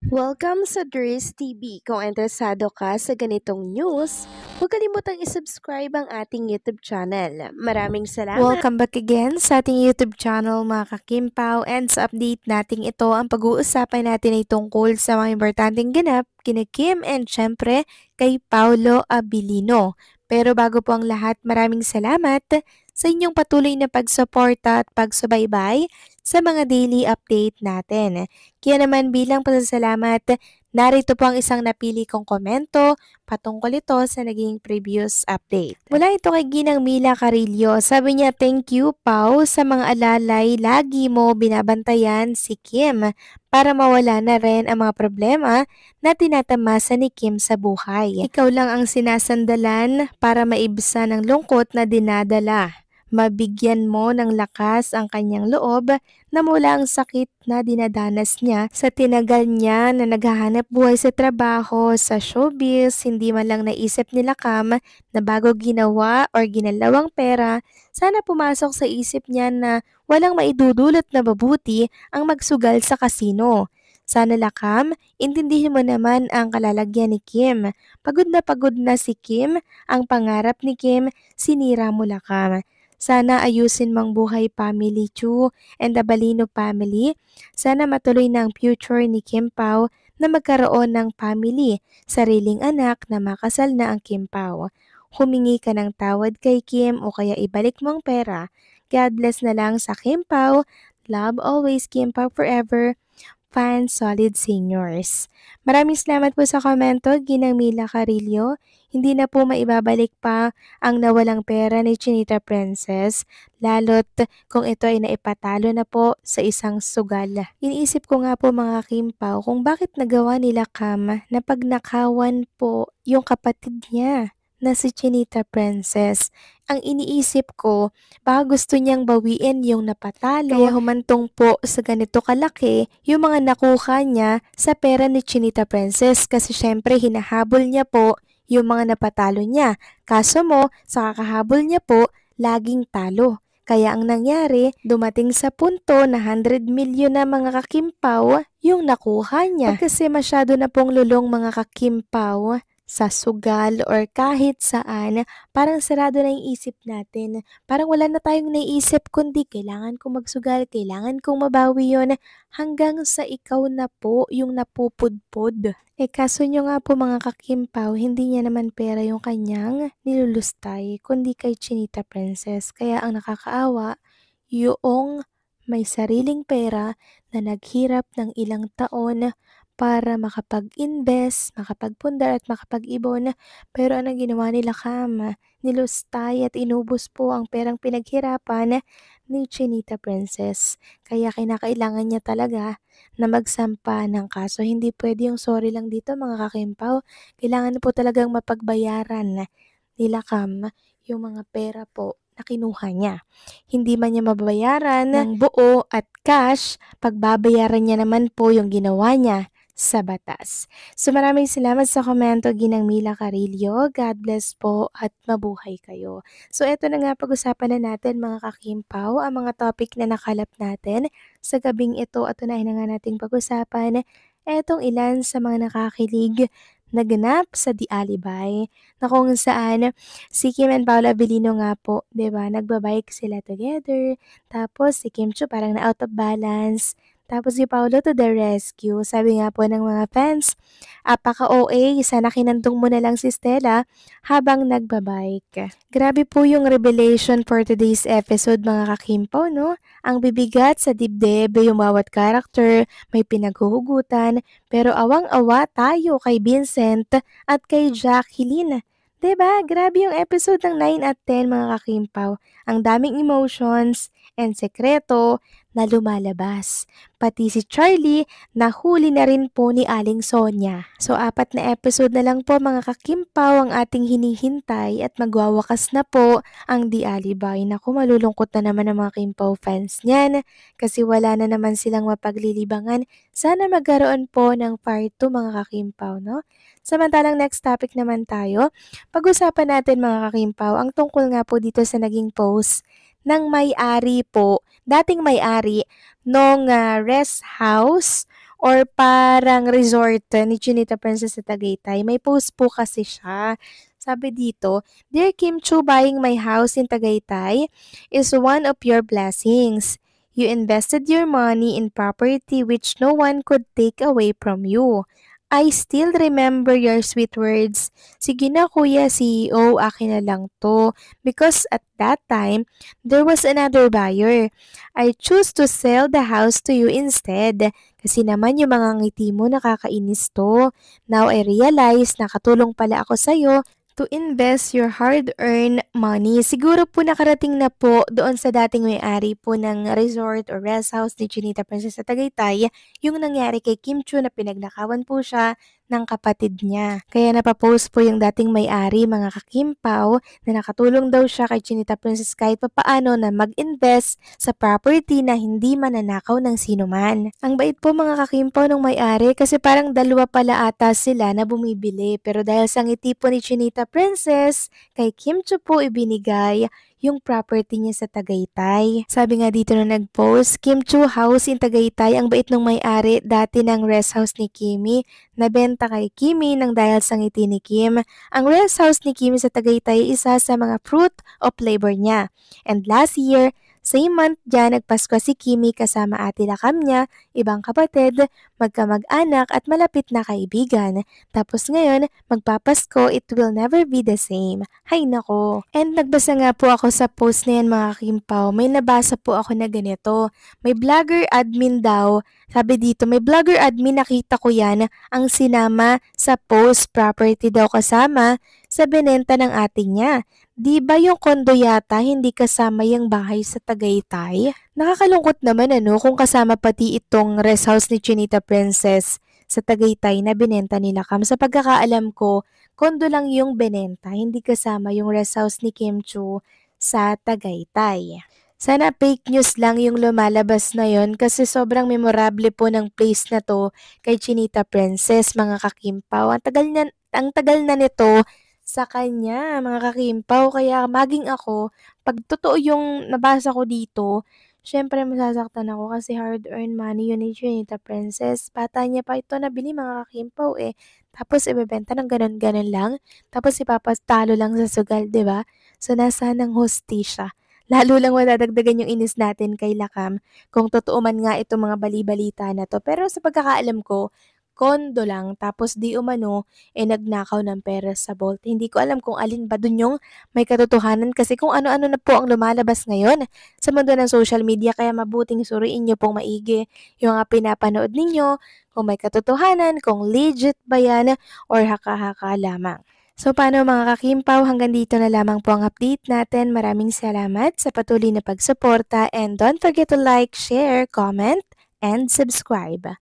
Welcome sa Dries TV. Kung interesado ka sa ganitong news, huwag kalimutang isubscribe ang ating YouTube channel. Maraming salamat! Welcome back again sa ating YouTube channel mga kakimpaw, and sa update nating ito ang pag-uusapan natin ay tungkol sa mga importanteng ganap kina Kim and syempre kay Paolo Abilino. Pero bago po ang lahat, maraming salamat sa inyong patuloy na pagsuporta at pagsubaybay sa mga daily update natin. Kaya naman bilang pasasalamat, narito po ang isang napili kong komento patungkol ito sa naging previous update. Mula ito kay Ginang Mila Carillo, sabi niya, "Thank you Pau sa mga alalay, lagi mo binabantayan si Kim para mawala na rin ang mga problema na tinatamasa ni Kim sa buhay. Ikaw lang ang sinasandalan para maibsan ang lungkot na dinadala. Mabigyan mo ng lakas ang kanyang loob na mula ang sakit na dinadanas niya sa tinagal niya na naghahanap buhay sa trabaho, sa showbiz, hindi man lang naisip nila Kam na bago ginawa or ginalawang pera, sana pumasok sa isip niya na walang maidudulot na mabuti ang magsugal sa kasino. Sana Lakam, intindihin mo naman ang kalalagyan ni Kim. Pagod na si Kim, ang pangarap ni Kim, sinira mo Lakam. Sana ayusin mang buhay family Chu and the Balino family. Sana matuloy na ang future ni Kim Pao na magkaroon ng family, sariling anak na makasal na ang Kim Pao. Humingi ka ng tawad kay Kim o kaya ibalik mong pera. God bless na lang sa Kim Pao. Love always, Kim Pao forever. Fan Solid Seniors." Maraming salamat po sa komento, Ginang Mila Carillo. Hindi na po maibabalik pa ang nawalang pera ni Chinita Princess, lalo't kung ito ay naipatalo na po sa isang sugal. Iniisip ko nga po mga Kimpaw kung bakit nagawa nila Kam na pagnakawan po yung kapatid niya na si Chinita Princess. Ang iniisip ko, baka gusto niyang bawiin yung napatalo, kaya humantong po sa ganito kalaki yung mga nakuha niya sa pera ni Chinita Princess kasi syempre hinahabol niya po yung mga napatalo niya. Kaso mo, sa kakahabol niya po, laging talo. Kaya ang nangyari, dumating sa punto na 100 million na mga kakimpaw yung nakuha niya. Kasi masyado na pong lulong mga kakimpaw sa sugal or kahit saan, parang sarado na yung isip natin. Parang wala na tayong naisip kundi kailangan kong magsugal, kailangan kong mabawi yon hanggang sa ikaw na po yung napupudpod. Kaso nyo nga po mga kakimpaw, hindi niya naman pera yung kanyang nilulustay, kundi kay Chinita Princess. Kaya ang nakakaawa, yung may sariling pera na naghirap ng ilang taon para makapag-invest, makapagpundar at makapag-ibon. Pero ano ginawa nila Kam? Nilustay at inubos po ang perang pinaghirapan ni Chinita Princess. Kaya kinakailangan niya talaga na magsampa ng kaso. Hindi pwede yung sorry lang dito mga kakimpaw. Kailangan po talagang mapagbayaran nila Kam yung mga pera po na kinuha niya. Hindi man niya mababayaran ng buo at cash, pagbabayaran niya naman po yung ginawa niya sa batas. So maraming salamat sa komento, Ginang Mila Carillo. God bless po at mabuhay kayo. So eto na nga, pag-usapan na natin mga kakimpaw ang mga topic na nakalap natin sa gabing ito at unahin na nga nating pag-usapan etong ilan sa mga nakakilig na ganap sa The Alibay na kung saan si Kim and Paolo Abilino nga po, 'di ba? Nagbabike sila together. Tapos si Kim Chu parang na out of balance. Tapos si Paolo to the rescue. Sabi nga po ng mga fans, apaka-OA, sana kinandong mo na lang si Stella habang nagbabike. Grabe po yung revelation for today's episode mga kakimpo, no? Ang bibigat sa dibdib yung bawat character, may pinaghuhugutan, pero awang-awa tayo kay Vincent at kay Jacqueline. 'Di ba? Grabe yung episode ng 9 at 10 mga kakimpaw. Ang daming emotions and sekreto na lumalabas. Pati si Charlie, nahuli na rin po ni Aling Sonia. So 4 na episode na lang po mga kakimpaw ang ating hinihintay at magwawakas na po ang The Alibay. Naku, malulungkot na naman ang mga Kimpaw fans niyan kasi wala na naman silang mapaglilibangan. Sana magkaroon po ng part 2 mga kakimpaw, no? Samantalang next topic naman tayo, pag-usapan natin mga kakimpaw ang tungkol nga po dito sa naging post ng may-ari po, dating may-ari nung rest house or parang resort ni Chinita Princess sa Tagaytay. May post po kasi siya. Sabi dito, "Dear Kim Chu, buying my house in Tagaytay is one of your blessings. You invested your money in property which no one could take away from you. I still remember your sweet words. Sige na kuya CEO, akin na lang to. Because at that time, there was another buyer. I choose to sell the house to you instead. Kasi naman yung mga ngiti mo nakakainis to. Now I realize nakatulong pala ako sa'yo to invest your hard-earned money." Siguro po nakarating na po doon sa dating may-ari po ng resort or rest house ni Chinita Princess sa Tagaytay yung nangyari kay Kim Chu na pinagnakawan po siya ng kapatid niya. Kaya napapost po yung dating may-ari, mga kakimpaw, na nakatulong daw siya kay Chinita Princess kahit papaano na mag-invest sa property na hindi mananakaw ng sinuman. Ang bait po mga kakimpaw ng may-ari kasi parang dalawa pala ata sila na bumibili, pero dahil sa ngiti po ni Chinita Princess, kay Kim Chu po ibinigay yung property niya sa Tagaytay. Sabi nga dito na nag-post, "Kim Chu House in Tagaytay, ang bait ng may-ari dati ng rest house ni Kimi. Nabenta kay Kimi nang dahil sa ngiti ni Kim. Ang rest house ni Kimi sa Tagaytay isa sa mga fruit of labor niya. And last year, same month dyan, nagpasko si Kimi kasama ate Lakam niya, ibang kapatid, magkamag-anak at malapit na kaibigan. Tapos ngayon, magpapasko, it will never be the same." Hay nako. And nagbasa nga po ako sa post na yan mga kimpaw. May nabasa po ako na ganito. May vlogger admin daw. Sabi dito, may vlogger admin, nakita ko yan, ang sinama sa post property daw kasama sa binenta ng ate niya. Di ba yung kondo yata hindi kasama yung bahay sa Tagaytay? Nakakalungkot naman kung kasama pati itong rest house ni Chinita Princess sa Tagaytay na binenta nila Kam. Sa pagkakaalam ko, kondo lang yung binenta, hindi kasama yung rest house ni Kim Chu sa Tagaytay. Sana fake news lang yung lumalabas na yon kasi sobrang memorable po ng place na to kay Chinita Princess, mga kakimpaw. Ang tagal na nito sa kanya, mga kakimpaw. Kaya maging ako, pag totoo yung nabasa ko dito, syempre masasaktan ako kasi hard-earned money yun ni Chinita Princess. Bata niya pa ito nabili, mga kakimpaw eh. Tapos ibebenta ng ganon-ganon lang. Tapos ipapatalo lang sa sugal, di ba? So nasa ng hostisya. Lalo lang madadagdagan yung inis natin kay Lakam kung totoo man nga itong mga bali-balita na to. Pero sa pagkakaalam ko, kondo lang, tapos di umano, nagnakaw ng pera sa vault. Hindi ko alam kung alin ba dun yung may katotohanan kasi kung ano-ano na po ang lumalabas ngayon sa mundo ng social media. Kaya mabuting suriin nyo pong maigi yung pinapanood ninyo, kung may katotohanan, kung legit ba yan, or haka-haka lamang. So paano mga kakimpaw, hanggang dito na lamang po ang update natin. Maraming salamat sa patuloy na pagsuporta and don't forget to like, share, comment, and subscribe.